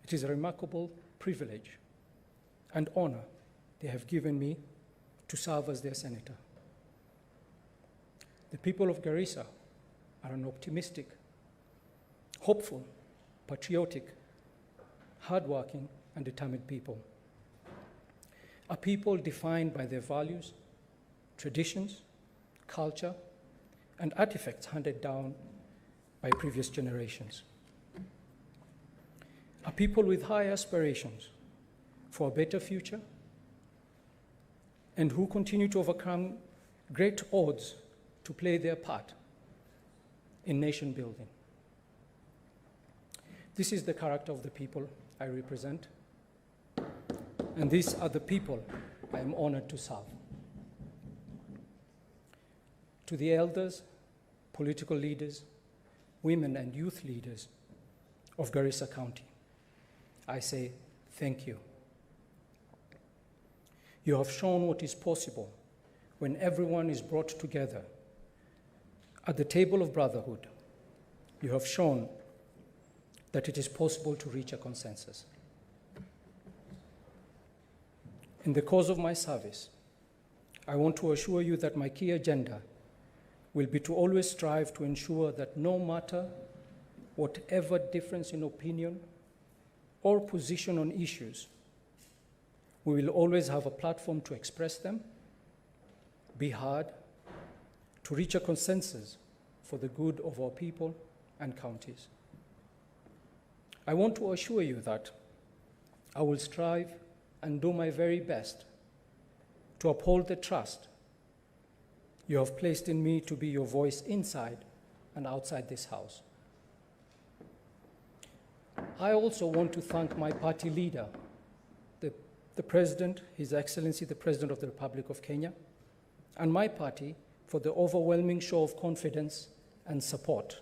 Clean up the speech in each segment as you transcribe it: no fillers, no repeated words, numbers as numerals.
It is a remarkable privilege and honor they have given me to serve as their senator. The people of Garisa are an optimistic, hopeful, patriotic, hardworking, and determined people. A people defined by their values, traditions, culture, and artifacts handed down by previous generations. A people with high aspirations for a better future and who continue to overcome great odds to play their part in nation building. This is the character of the people I represent, and these are the people I am honored to serve. To the elders, political leaders, women and youth leaders of Garissa County, I say thank you. You have shown what is possible when everyone is brought together at the table of brotherhood. You have shown that it is possible to reach a consensus. In the course of my service, I want to assure you that my key agenda will be to always strive to ensure that no matter whatever difference in opinion or position on issues, we will always have a platform to express them, be heard, to reach a consensus for the good of our people and counties. I want to assure you that I will strive and do my very best to uphold the trust you have placed in me to be your voice inside and outside this house. I also want to thank my party leader, the President, His Excellency, the President of the Republic of Kenya, and my party for the overwhelming show of confidence and support.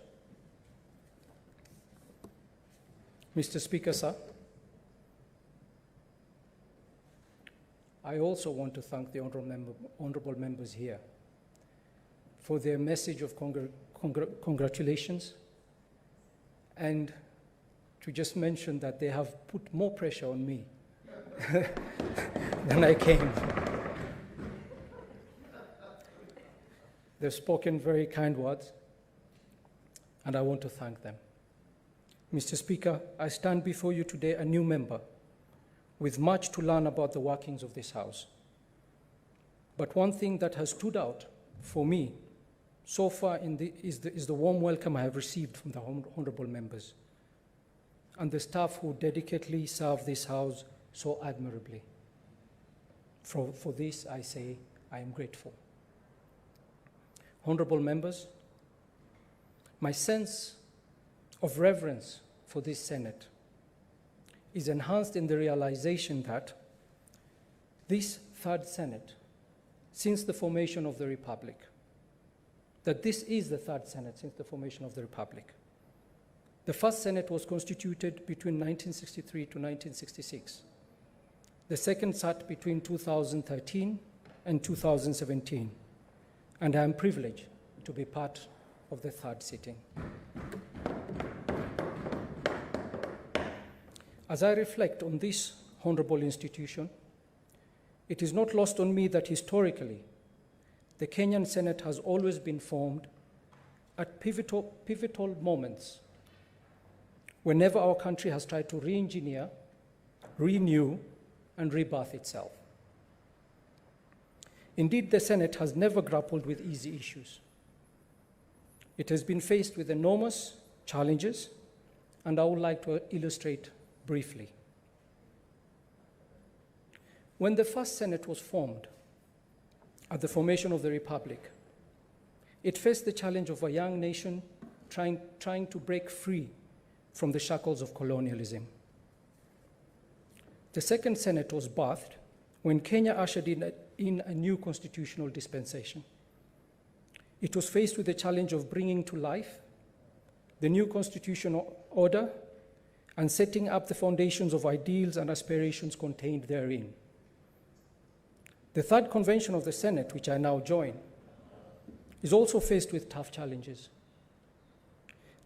Mr. Speaker, sir, I also want to thank the honorable members here for their message of congratulations, and to just mention that they have put more pressure on me than I came. They've spoken very kind words, and I want to thank them. Mr. Speaker, I stand before you today a new member with much to learn about the workings of this House. But one thing that has stood out for me so far is the warm welcome I have received from the honorable members and the staff who dedicatedly serve this House so admirably. For this, I say I am grateful. Honorable members, my sense of reverence for this Senate is enhanced in the realization that this third Senate, since the formation of the Republic, that this is the third Senate since the formation of the Republic. The first Senate was constituted between 1963 to 1966. The second sat between 2013 and 2017, and I am privileged to be part of the third sitting. As I reflect on this honorable institution, it is not lost on me that historically, the Kenyan Senate has always been formed at pivotal moments whenever our country has tried to re-engineer, renew, and rebirth itself. Indeed, the Senate has never grappled with easy issues. It has been faced with enormous challenges, and I would like to illustrate briefly. When the first Senate was formed, at the formation of the Republic, it faced the challenge of a young nation trying to break free from the shackles of colonialism. The second Senate was birthed when Kenya ushered in a new constitutional dispensation. It was faced with the challenge of bringing to life the new constitutional order and setting up the foundations of ideals and aspirations contained therein. The third convention of the Senate, which I now join, is also faced with tough challenges.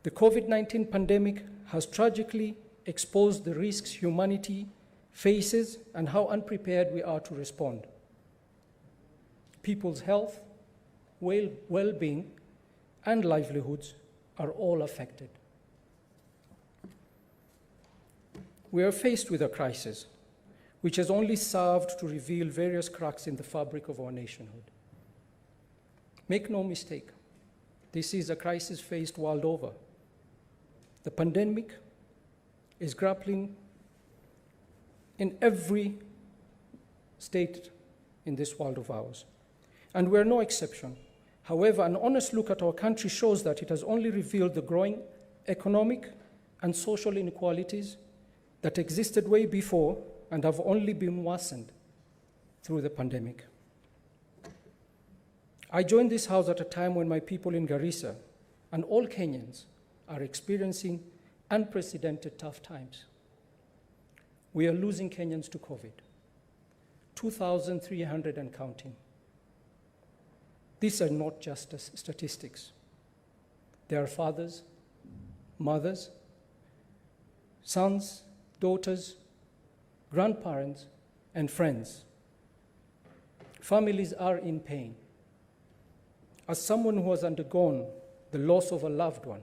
The COVID-19 pandemic has tragically exposed the risks humanity faces and how unprepared we are to respond. People's health, well-being, and livelihoods are all affected. We are faced with a crisis which has only served to reveal various cracks in the fabric of our nationhood. Make no mistake, this is a crisis faced world over. The pandemic is grappling in every state in this world of ours, and we're no exception. However, an honest look at our country shows that it has only revealed the growing economic and social inequalities that existed way before and have only been worsened through the pandemic. I joined this house at a time when my people in Garisa and all Kenyans are experiencing unprecedented tough times. We are losing Kenyans to COVID, 2,300 and counting. These are not just statistics. They are fathers, mothers, sons, daughters, grandparents, and friends. Families are in pain. As someone who has undergone the loss of a loved one,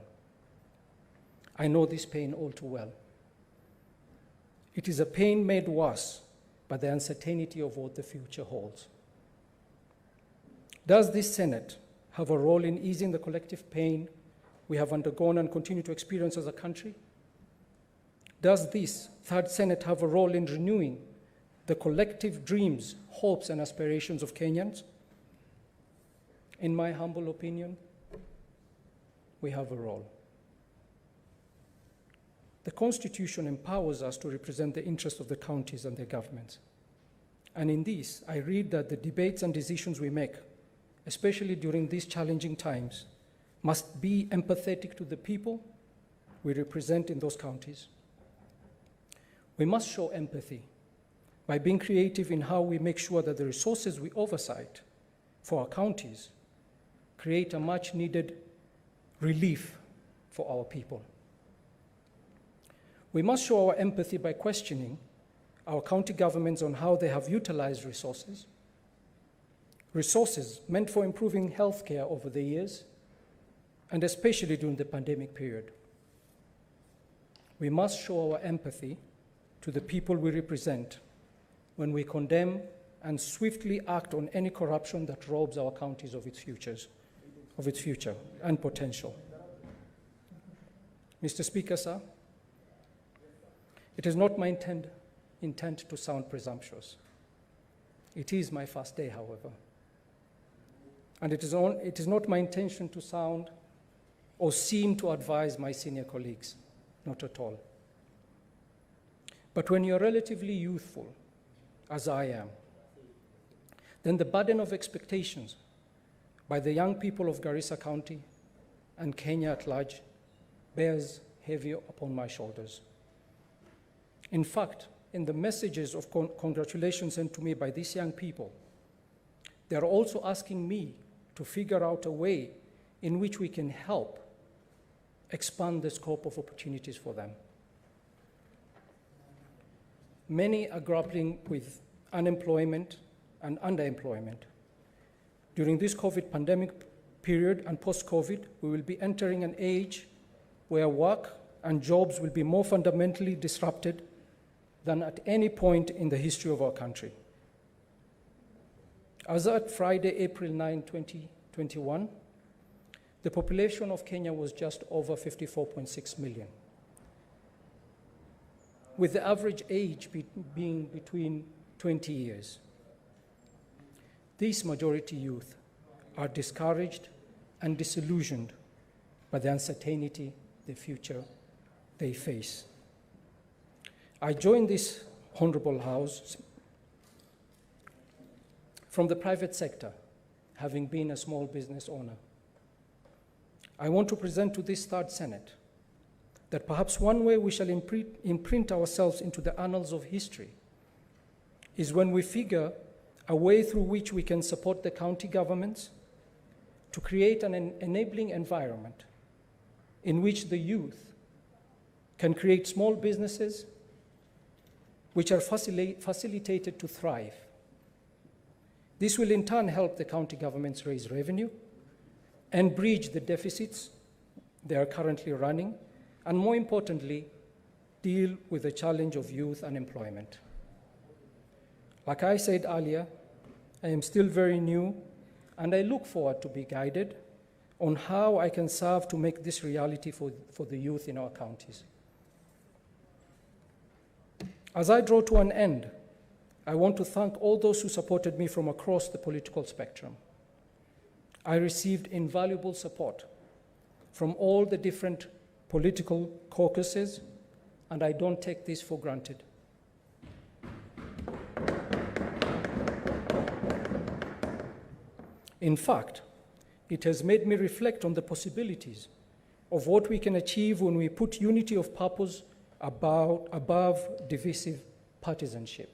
I know this pain all too well. It is a pain made worse by the uncertainty of what the future holds. Does this Senate have a role in easing the collective pain we have undergone and continue to experience as a country? Does this Third Senate have a role in renewing the collective dreams, hopes, and aspirations of Kenyans? In my humble opinion, we have a role. The Constitution empowers us to represent the interests of the counties and their governments. And in this, I read that the debates and decisions we make, especially during these challenging times, must be empathetic to the people we represent in those counties. We must show empathy by being creative in how we make sure that the resources we oversight for our counties create a much needed relief for our people. We must show our empathy by questioning our county governments on how they have utilized resources meant for improving healthcare over the years, and especially during the pandemic period. We must show our empathy to the people we represent when we condemn and swiftly act on any corruption that robs our counties of its future and potential. Mr. Speaker, sir, it is not my intent to sound presumptuous. It is my first day, however. And it is not my intention to sound or seem to advise my senior colleagues, not at all. But when you're relatively youthful, as I am, then the burden of expectations by the young people of Garissa County and Kenya at large bears heavy upon my shoulders. In fact, in the messages of congratulations sent to me by these young people, they are also asking me to figure out a way in which we can help expand the scope of opportunities for them. Many are grappling with unemployment and underemployment. During this COVID pandemic period and post-COVID, we will be entering an age where work and jobs will be more fundamentally disrupted than at any point in the history of our country. As at Friday, April 9, 2021, the population of Kenya was just over 54.6 million, with the average age being between 20 years. These majority youth are discouraged and disillusioned by the uncertainty, the future they face. I joined this honorable house from the private sector, having been a small business owner. I want to present to this Third Senate that perhaps one way we shall imprint ourselves into the annals of history is when we figure a way through which we can support the county governments to create an enabling environment in which the youth can create small businesses which are facilitated to thrive. This will in turn help the county governments raise revenue and bridge the deficits they are currently running, and more importantly, deal with the challenge of youth unemployment. Like I said earlier, I am still very new, and I look forward to be guided on how I can serve to make this reality for the youth in our counties. As I draw to an end, I want to thank all those who supported me from across the political spectrum. I received invaluable support from all the different political caucuses, and I don't take this for granted. In fact, it has made me reflect on the possibilities of what we can achieve when we put unity of purpose above divisive partisanship.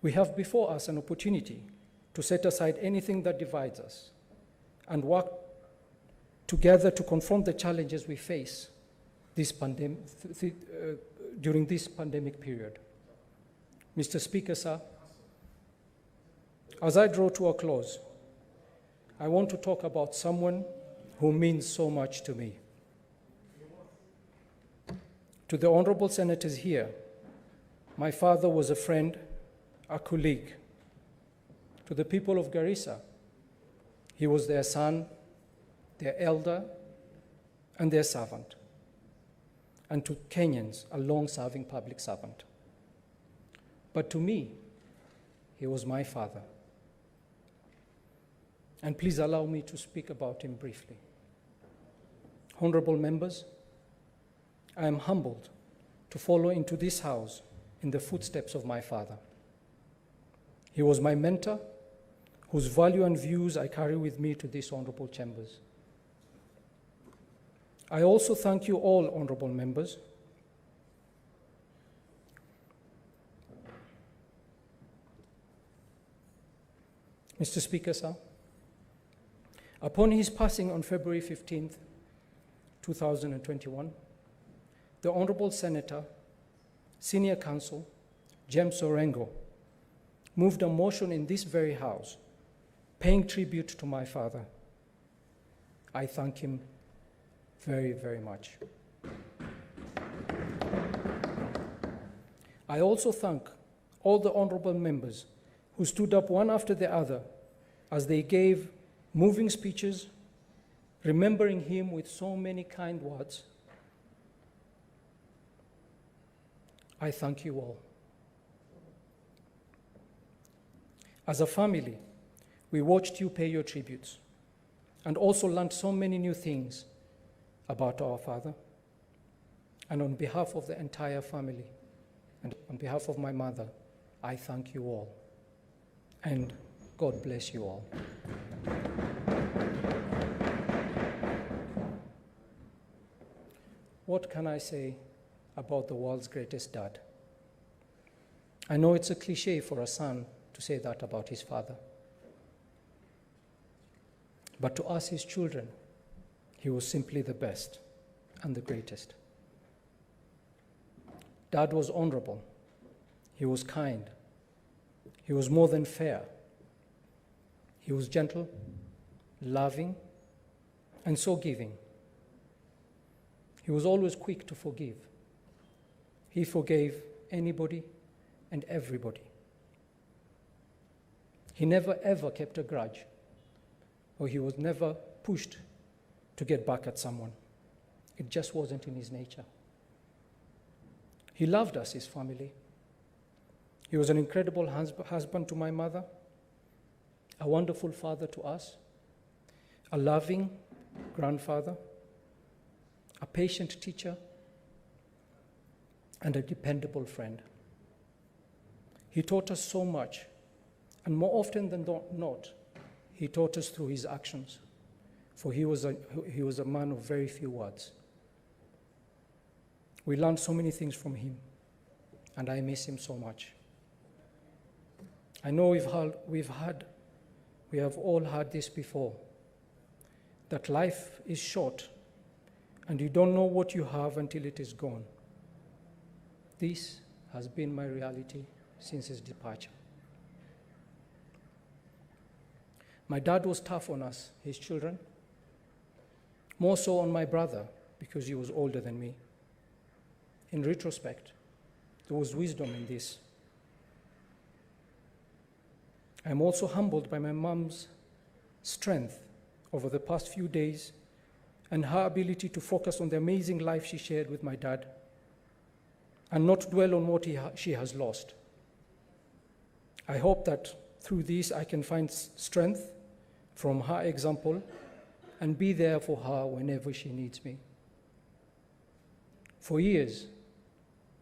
We have before us an opportunity to set aside anything that divides us and work together to confront the challenges we face during this pandemic period. Mr. Speaker, sir, as I draw to a close, I want to talk about someone who means so much to me. To the honorable senators here, my father was a friend, a colleague. To the people of Garisa, he was their son, their elder, and their servant. And to Kenyans, a long-serving public servant. But to me, he was my father. And please allow me to speak about him briefly. Honorable members, I am humbled to follow into this house in the footsteps of my father. He was my mentor, whose value and views I carry with me to these honorable chambers. I also thank you all, honorable members. Mr. Speaker, sir, upon his passing on February 15th, 2021, the Honorable Senator, Senior Counsel, James Orengo, moved a motion in this very House, paying tribute to my father. I thank him very, very much. I also thank all the honorable members who stood up one after the other as they gave moving speeches, remembering him with so many kind words. I thank you all. As a family, we watched you pay your tributes and also learned so many new things about our father. And on behalf of the entire family and on behalf of my mother, I thank you all. And God bless you all. What can I say about the world's greatest dad? I know it's a cliche for a son to say that about his father. But to us, his children, he was simply the best and the greatest. Dad was honorable. He was kind. He was more than fair. He was gentle, loving, and so giving. He was always quick to forgive. He forgave anybody and everybody. He never ever kept a grudge, or he was never pushed to get back at someone. It just wasn't in his nature. He loved us, his family. He was an incredible husband to my mother, a wonderful father to us, a loving grandfather, a patient teacher, and a dependable friend. He taught us so much, and more often than not, he taught us through his actions, for he was a man of very few words. We learned so many things from him, and I miss him so much. I know we have all heard this before, that life is short and you don't know what you have until it is gone. This has been my reality since his departure. My dad was tough on us, his children, more so on my brother because he was older than me. In retrospect, there was wisdom in this. I'm also humbled by my mom's strength over the past few days and her ability to focus on the amazing life she shared with my dad and not dwell on what she has lost. I hope that through this I can find strength from her example and be there for her whenever she needs me. For years,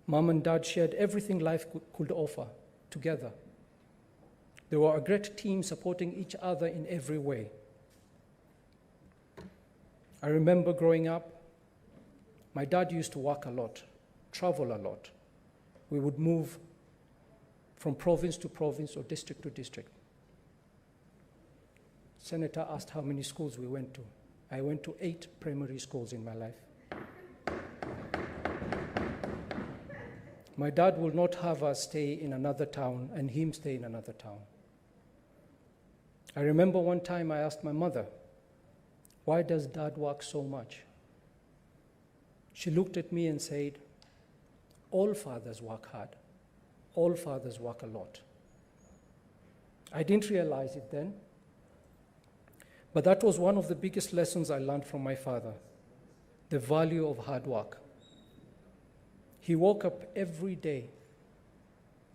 Mom and Dad shared everything life could offer together. They were a great team supporting each other in every way. I remember growing up, my dad used to work a lot, travel a lot. We would move from province to province or district to district. Senator asked how many schools we went to. I went to 8 primary schools in my life. My dad would not have us stay in another town and him stay in another town. I remember one time I asked my mother, "Why does Dad work so much?" She looked at me and said, "All fathers work hard. All fathers work a lot." I didn't realize it then, but that was one of the biggest lessons I learned from my father, the value of hard work. He woke up every day,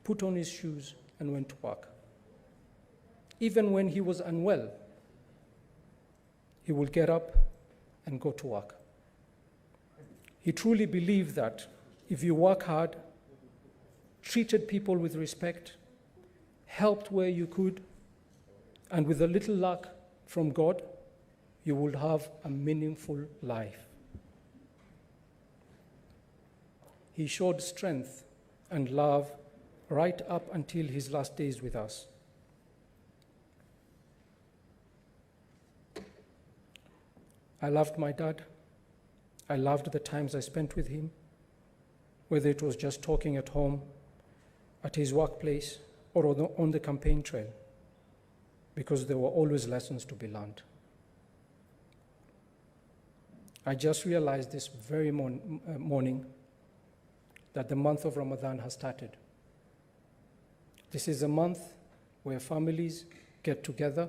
put on his shoes, and went to work. Even when he was unwell, he would get up and go to work. He truly believed that if you work hard, treated people with respect, helped where you could, and with a little luck from God, you would have a meaningful life. He showed strength and love right up until his last days with us. I loved my dad. I loved the times I spent with him, whether it was just talking at home, at his workplace, or on the campaign trail, because there were always lessons to be learned. I just realized this very morning that the month of Ramadan has started. This is a month where families get together,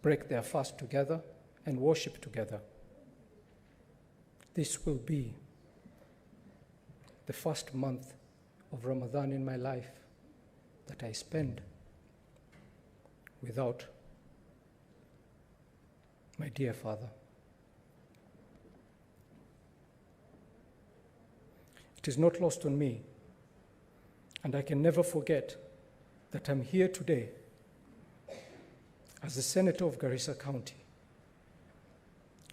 break their fast together, and worship together. This will be the first month of Ramadan in my life that I spend without my dear father. It is not lost on me, and I can never forget that I'm here today as the Senator of Garisa County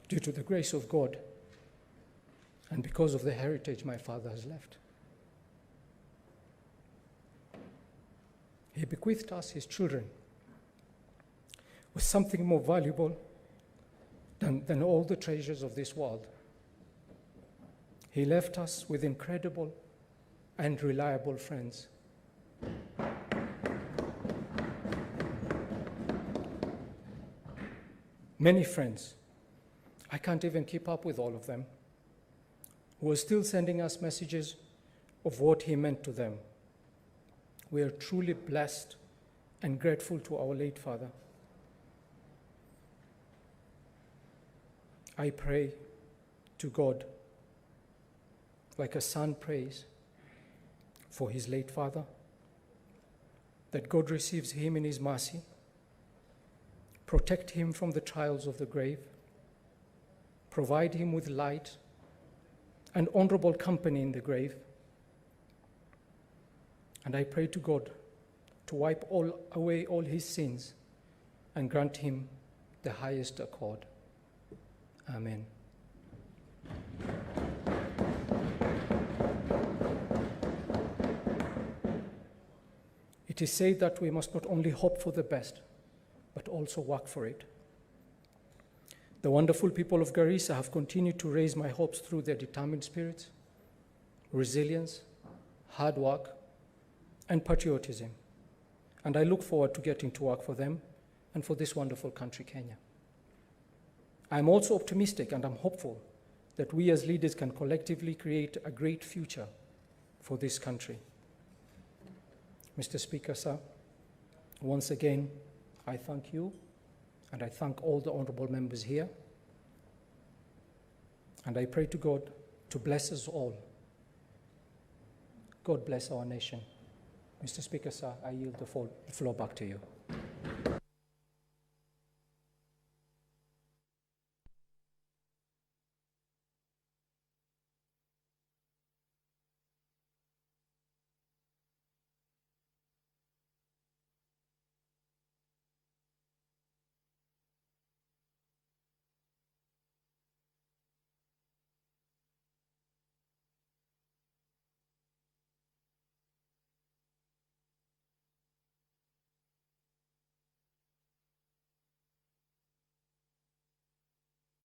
due to the grace of God and because of the heritage my father has left. He bequeathed us, his children, with something more valuable than all the treasures of this world. He left us with incredible and reliable friends. Many friends, I can't even keep up with all of them, who are still sending us messages of what he meant to them. We are truly blessed and grateful to our late father. I pray to God like a son prays for his late father, that God receives him in his mercy, protect him from the trials of the grave, provide him with light and honorable company in the grave. And I pray to God to wipe away all his sins and grant him the highest accord. Amen. It is said that we must not only hope for the best, but also work for it. The wonderful people of Garisa have continued to raise my hopes through their determined spirit, resilience, hard work, and patriotism. And I look forward to getting to work for them and for this wonderful country, Kenya. I'm also optimistic and I'm hopeful that we as leaders can collectively create a great future for this country. Mr. Speaker, sir, once again, I thank you and I thank all the honorable members here. And I pray to God to bless us all. God bless our nation. Mr. Speaker, sir, I yield the floor back to you.